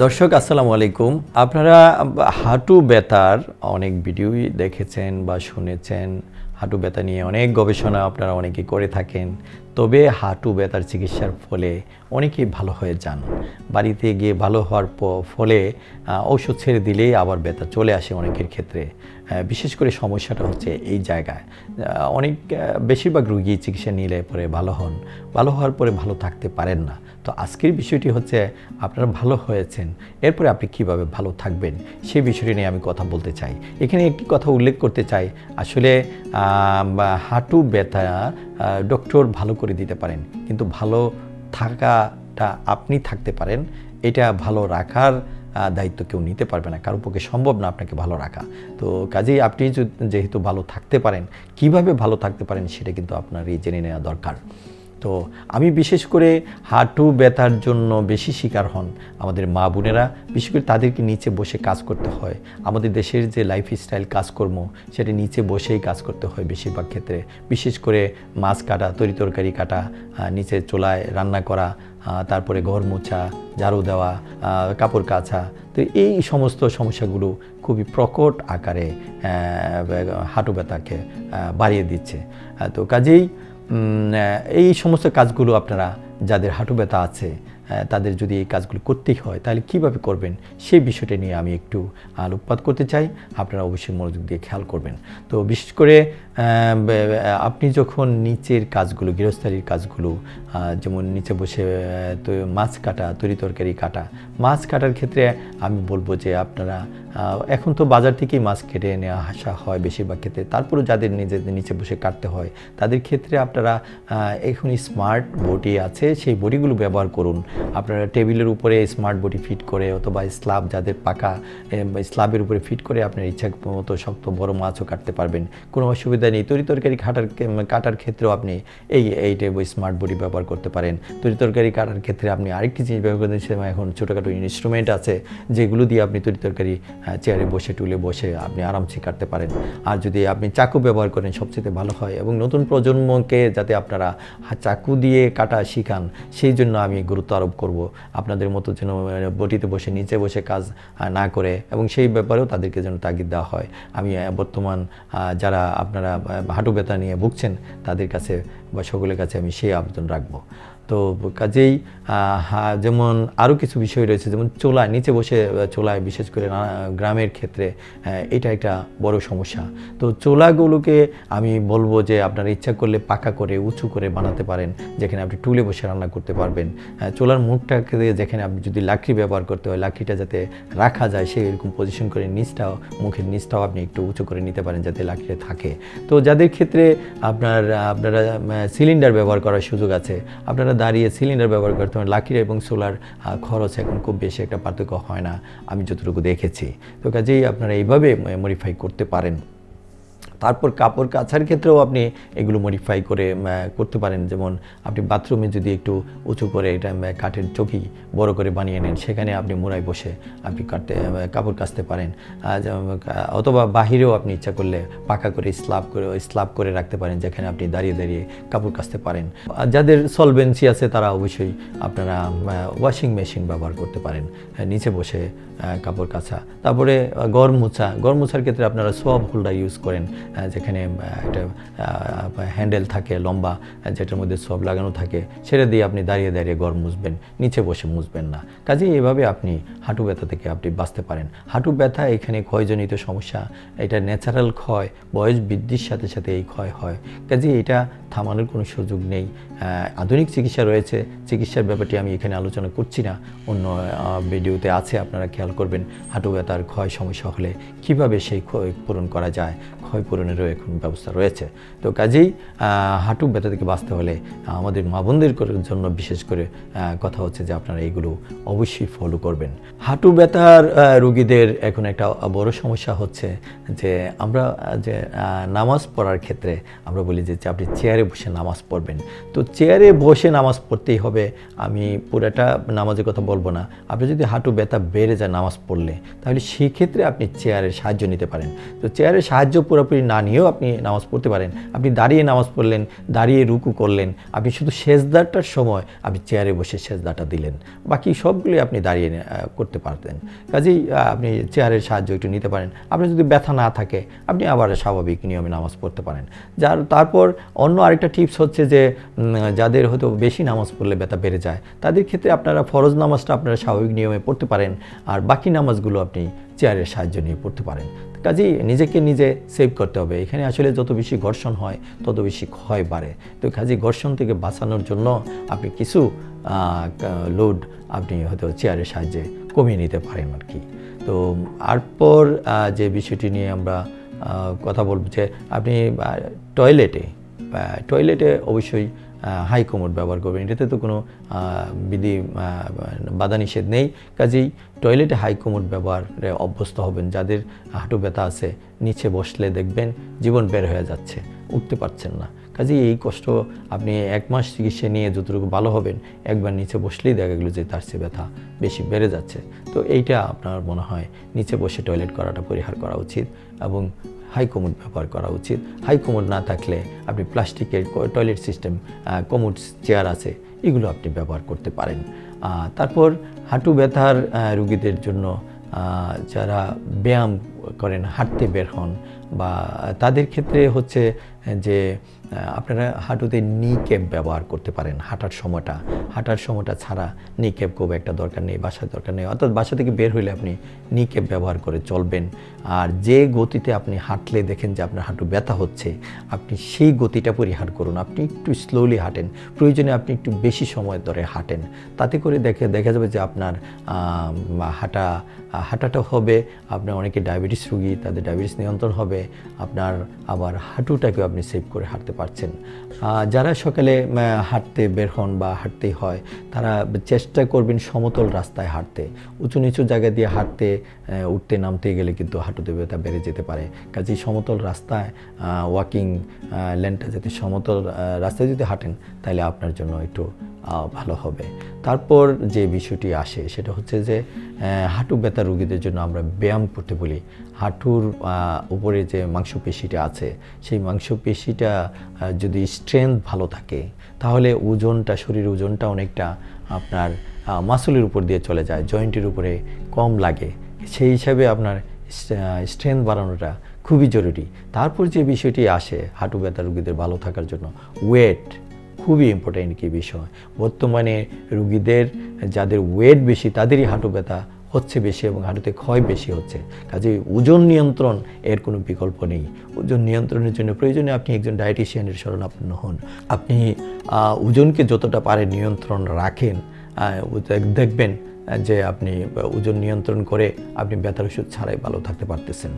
দর্শক আসসালামু আলাইকুম। আপনারা হাঁটু ব্যথার অনেক ভিডিওই দেখেছেন বা শুনেছেন। হাঁটু ব্যথা নিয়ে অনেক গবেষণা আপনারা অনেকেই করে থাকেন। তবে হাঁটু ব্যথার চিকিৎসার ফলে অনেকেই ভালো হয়ে যান। বাড়িতে গিয়ে ভালো হওয়ার ফলে ঔষধ ছেড়ে দিলেই আবার ব্যথা চলে আসে অনেকের ক্ষেত্রে। বিশেষ করে সমস্যাটা হচ্ছে এই জায়গায় অনেক বেশিরভাগ রোগী চিকিৎসা নিলে পরে ভালো হন, ভালো হওয়ার পরে ভালো থাকতে পারেন না। তো আজকের বিষয়টি হচ্ছে আপনারা ভালো হয়েছেন, এরপরে আপনি কিভাবে ভালো থাকবেন সেই বিষয়টি নিয়ে আমি কথা বলতে চাই। এখানে একটি কথা উল্লেখ করতে চাই, আসলে হাঁটু ব্যথা ডক্টর ভালো করে দিতে পারেন, কিন্তু ভালো থাকাটা আপনি থাকতে পারেন। এটা ভালো রাখার দায়িত্ব কেউ নিতে পারবে না, কারোর পক্ষে সম্ভব না আপনাকে ভালো রাখা। তো কাজেই আপনি যেহেতু ভালো থাকতে পারেন, কিভাবে ভালো থাকতে পারেন সেটা কিন্তু আপনারই জেনে নেওয়া দরকার। তো আমি বিশেষ করে হাঁটু ব্যথার জন্য বেশি শিকার হন আমাদের মা বোনেরা। বিশেষ করে তাদেরকে নিচে বসে কাজ করতে হয়। আমাদের দেশের যে লাইফস্টাইল কাজকর্ম, সেটা নিচে বসেই কাজ করতে হয় বেশিরভাগ ক্ষেত্রে। বিশেষ করে মাছ কাটা, তরকারি কাটা, নিচে চুলায় রান্না করা, তারপরে ঘর মোছা, ঝাড়ু দেওয়া, কাপড় কাচা। তো এই সমস্ত সমস্যাগুলো খুবই প্রকট আকারে হাঁটু ব্যথাকে বাড়িয়ে দিচ্ছে। তো কাজেই এই সমস্ত কাজগুলো আপনারা যাদের হাঁটু ব্যথা আছে তাদের যদি এই কাজগুলো করতেই হয় তাহলে কিভাবে করবেন সেই বিষয়টা নিয়ে আমি একটু আলোকপাত করতে চাই। আপনারা অবশ্যই মনোযোগ দিয়ে খেয়াল করবেন। তো বিশেষ করে আপনি যখন নিচের কাজগুলো, গৃহস্থালির কাজগুলো, যেমন নিচে বসে তো মাছ কাটা, তরকারি কাটা, মাছ কাটার ক্ষেত্রে আমি বলবো যে আপনারা এখন তো বাজার থেকেই মাছ কেটে নেওয়া আসা হয় বেশিরভাগ ক্ষেত্রে। তারপরেও যাদের নিজেদের নিচে বসে কাটতে হয় তাদের ক্ষেত্রে আপনারা এখন স্মার্ট বডি আছে, সেই বডিগুলো ব্যবহার করুন। আপনারা টেবিলের উপরে স্মার্ট বডি ফিট করে অথবা স্ল্যাব, যাদের পাকা স্ল্যাবের উপরে ফিট করে আপনার ইচ্ছা মতো শক্ত বড় মাছও কাটতে পারবেন, কোনো অসুবিধা নেই। তরকারি কাটার ক্ষেত্রেও আপনি এই টাইপের স্মার্ট বডি ব্যবহার করতে পারেন। তরকারি কাটার ক্ষেত্রে আপনি আরেকটি জিনিস ব্যবহার করতে চান, এখন ছোটোখাটো ইনস্ট্রুমেন্ট আছে যেগুলো দিয়ে আপনি তরকারি চেয়ারে বসে টুলে বসে আপনি আরামসে কাটতে পারেন। আর যদি আপনি চাকু ব্যবহার করেন সবচেয়ে ভালো হয়। এবং নতুন প্রজন্মকে যাতে আপনারা চাকু দিয়ে কাটা শিখান সেই জন্য আমি গুরুত্ব আরোপ করব। আপনাদের মতো যেন বটিতে বসে নিচে বসে কাজ না করে, এবং সেই ব্যাপারেও তাদেরকে যেন তাগিদ দেওয়া হয়। আমি বর্তমান যারা আপনারা হাঁটু ব্যথা নিয়ে ভুগছেন তাদের কাছে বা সকলের কাছে আমি সেই আবেদন রাখবো। তো কাজেই যেমন আরও কিছু বিষয় রয়েছে, যেমন চুলায় নিচে বসে, চুলায় বিশেষ করে গ্রামের ক্ষেত্রে এটা একটা বড় সমস্যা। তো চুলাগুলোকে আমি বলবো যে আপনারা ইচ্ছা করলে পাকা করে উঁচু করে বানাতে পারেন, যেখানে আপনি টুলে বসে রান্না করতে পারবেন। চুলার মুখটাকে যেখানে আপনি যদি লাকড়ি ব্যবহার করতে হয়, লাকড়িটা যাতে রাখা যায় সেই এরকম পজিশন করে নিচটাও, মুখের নিচটাও আপনি একটু উঁচু করে নিতে পারেন যাতে লাকড়িটা থাকে। তো যাদের ক্ষেত্রে আপনারা সিলিন্ডার ব্যবহার করার সুযোগ আছে, আপনারা দাঁড়িয়ে সিলিন্ডার ব্যবহার করতে হবে। লাকড়ি এবং সোলার খরচ এখন খুব বেশি একটা পার্থক্য হয় না আমি যতটুকু দেখেছি। তো কাজেই আপনারা এইভাবে মডিফাই করতে পারেন। তারপর কাপড় কাচার ক্ষেত্রেও আপনি এগুলো মডিফাই করে করতে পারেন। যেমন আপনি বাথরুমে যদি একটু উঁচু করে এটা কাঠের চৌকি বড় করে বানিয়ে নেন, সেখানে আপনি মোড়ায় বসে আপনি কাপড় কাচতে পারেন। অথবা বাহিরেও আপনি ইচ্ছা করলে পাকা করে স্ল্যাব করে রাখতে পারেন, যেখানে আপনি দাঁড়িয়ে দাঁড়িয়ে কাপড় কাচতে পারেন। যাদের সলভেন্সি আছে তারা অবশ্যই আপনারা ওয়াশিং মেশিন ব্যবহার করতে পারেন, নিচে বসে কাপড় কাচা। তারপরে গড় মোছার ক্ষেত্রে আপনারা সোয়াব হোল্ডার ইউজ করেন, যেখানে একটা হ্যান্ডেল থাকে লম্বা, যেটার মধ্যে সব লাগানো থাকে, সেটা দিয়ে আপনি দাঁড়িয়ে দাঁড়িয়ে গড় মুছবেন, নিচে বসে মুছবেন না। কাজেই এভাবে আপনি হাঁটু ব্যথা থেকে আপনি বাঁচতে পারেন। হাঁটু ব্যথা এখানে ক্ষয়জনিত সমস্যা, এটা ন্যাচারাল ক্ষয়, বয়স বৃদ্ধির সাথে সাথে এই ক্ষয় হয়। কাজেই এটা থামানোর কোনো সুযোগ নেই। আধুনিক চিকিৎসা রয়েছে, চিকিৎসার ব্যাপারটি আমি এখানে আলোচনা করছি না, অন্য ভিডিওতে আছে, আপনারা খেয়াল করবেন। হাঁটু ব্যথার ক্ষয় সমস্যা হলে কীভাবে সেই ক্ষয় পূরণ করা যায়, ক্ষয় পূরণেরও এখন ব্যবস্থা রয়েছে। তো কাজেই হাঁটু ব্যথা থেকে বাঁচতে হলে আমাদের মা বোনদের জন্য বিশেষ করে কথা হচ্ছে যে আপনারা এইগুলো অবশ্যই ফলো করবেন। হাঁটু ব্যথার রোগীদের এখন একটা বড় সমস্যা হচ্ছে যে আমরা যে নামাজ পড়ার ক্ষেত্রে আমরা বলি যে আপনি চেয়ারে বসে নামাজ পড়বেন। তো চেয়ারে বসে নামাজ পড়তেই হবে, আমি পুরাটা নামাজের কথা বলবো না। আপনি যদি হাঁটু ব্যথা বেড়ে যায় নামাজ পড়লে, তাহলে সেই ক্ষেত্রে আপনি চেয়ারের সাহায্য নিতে পারেন। তো চেয়ারের সাহায্য পুরোপুরি না নিয়েও আপনি নামাজ পড়তে পারেন। আপনি দাঁড়িয়ে নামাজ পড়লেন, দাঁড়িয়ে রুকু করলেন, আপনি শুধু সেজদাটার সময় আপনি চেয়ারে বসে সেজদাটা দিলেন, বাকি সবগুলি আপনি দাঁড়িয়ে করতে পারতেন। কাজেই আপনি চেয়ারের সাহায্য একটু নিতে পারেন। আপনার যদি ব্যথা না থাকে আপনি আবার স্বাভাবিক নিয়মে নামাজ পড়তে পারেন। তারপর অন্য আরেকটা টিপস হচ্ছে যে যাদের হয়তো বেশি নামাজ পড়লে ব্যথা বেড়ে যায়, তাদের ক্ষেত্রে আপনারা ফরজ নামাজটা আপনারা স্বাভাবিক নিয়মে পড়তে পারেন, আর বাকি নামাজগুলো আপনি চেয়ারের সাহায্য নিয়ে পড়তে পারেন। কাজেই নিজেকে নিজে সেভ করতে হবে। এখানে আসলে যত বেশি ঘর্ষণ হয় তত বেশি ক্ষয় বাড়ে। তো কাজেই ঘর্ষণ থেকে বাঁচানোর জন্য আপনি কিছু লোড আপনি হয়তো চেয়ারের সাহায্যে কমিয়ে নিতে পারেন আর কি। তো তারপর যে বিষয়টি নিয়ে আমরা কথা বলব যে আপনি টয়লেটে অবশ্যই হাই কমোড ব্যবহার করবেন। এটাতে তো কোনো বাধা নিষেধ নেই। কাজেই টয়লেটে হাই কমোড ব্যবহারে অভ্যস্ত হবেন। যাদের হাঁটু ব্যথা আছে, নিচে বসলে দেখবেন জীবন বের হয়ে যাচ্ছে, উঠতে পারছেন না। কাজেই এই কষ্ট আপনি 1 মাস চিকিৎসা নিয়ে যতটুকু ভালো হবেন, একবার নিচে বসলেই দেখা গেলো যে তার চেয়ে ব্যথা বেশি বেড়ে যাচ্ছে। তো এইটা আপনার মনে হয় নিচে বসে টয়লেট করাটা পরিহার করা উচিত এবং হাই কমোড ব্যবহার করা উচিত। হাই কমোড না থাকলে আপনি প্লাস্টিকের টয়লেট সিস্টেম কমোড চেয়ার আছে, এগুলো আপনি ব্যবহার করতে পারেন। তারপর হাঁটু ব্যথার রুগীদের জন্য যারা ব্যায়াম করেন, হাঁটতে বের হন, বা তাদের ক্ষেত্রে হচ্ছে যে আপনারা হাঁটুতে নি ক্যাপ ব্যবহার করতে পারেন। হাঁটার সময়টা ছাড়া নি ক্যাপ খুব একটা দরকার নেই, বাসার দরকার নেই। অর্থাৎ বাসা থেকে বের হলে আপনি নি ক্যাপ ব্যবহার করে চলবেন। আর যে গতিতে আপনি হাঁটলে দেখেন যে আপনার হাঁটু ব্যথা হচ্ছে, আপনি সেই গতিটা পরিহার করুন। আপনি একটু স্লোলি হাঁটেন, প্রয়োজনে আপনি একটু বেশি সময় ধরে হাঁটেন। তাতে করে দেখা যাবে যে আপনার হাঁটাটা হবে। আপনার অনেকে ডায়াবেটিস রোগী, তাদের ডায়াবেটিস নিয়ন্ত্রণ হবে। আপনার আবার হাঁটুটাকেও আপনি সেভ করে হাঁটতে পারছেন। যারা সকালে হাঁটতে বের হন বা হাঁটতেই হয়, তারা চেষ্টা করবেন সমতল রাস্তায় হাঁটতে। উঁচু নিচু জায়গা দিয়ে হাঁটতে উঠতে নামতে গেলে কিন্তু হাঁটুতে ব্যথা বেড়ে যেতে পারে। কাজেই সমতল রাস্তায় ওয়াকিং লেনটা যাতে সমতল রাস্তায় যদি হাঁটেন, তাহলে আপনার জন্য একটু ভালো হবে। তারপর যে বিষয়টি আসে সেটা হচ্ছে যে হাঁটু ব্যথা রোগীদের জন্য আমরা ব্যায়াম করতে বলি। হাঁটুর উপরে যে মাংসপেশিটা আছে, সেই মাংসপেশিটা যদি স্ট্রেংথ ভালো থাকে, তাহলে শরীরের ওজনটা অনেকটা আপনার মাসলের উপর দিয়ে চলে যায়, জয়েন্টের উপরে কম লাগে। সেই হিসাবে আপনার স্ট্রেংথ বাড়ানোটা খুবই জরুরি। তারপর যে বিষয়টি আসে হাঁটু ব্যথা রোগীদের ভালো থাকার জন্য, ওয়েট খুবই ইম্পর্টেন্ট কি বিষয়। বর্তমানে রোগীদের যাদের ওয়েট বেশি, তাদেরই হাঁটু ব্যথা হচ্ছে বেশি এবং হাঁটুতে ক্ষয় বেশি হচ্ছে। কাজে ওজন নিয়ন্ত্রণ এর কোনো বিকল্প নেই। ওজন নিয়ন্ত্রণের জন্য প্রয়োজনে আপনি একজন ডায়েটিশিয়ানের শরণাপন্ন হন। আপনি ওজনকে যতটা পারে নিয়ন্ত্রণ রাখেন, দেখবেন যে আপনি ওজন নিয়ন্ত্রণ করে আপনি ব্যথার ওষুধ ছাড়াই ভালো থাকতে পারতেছেন।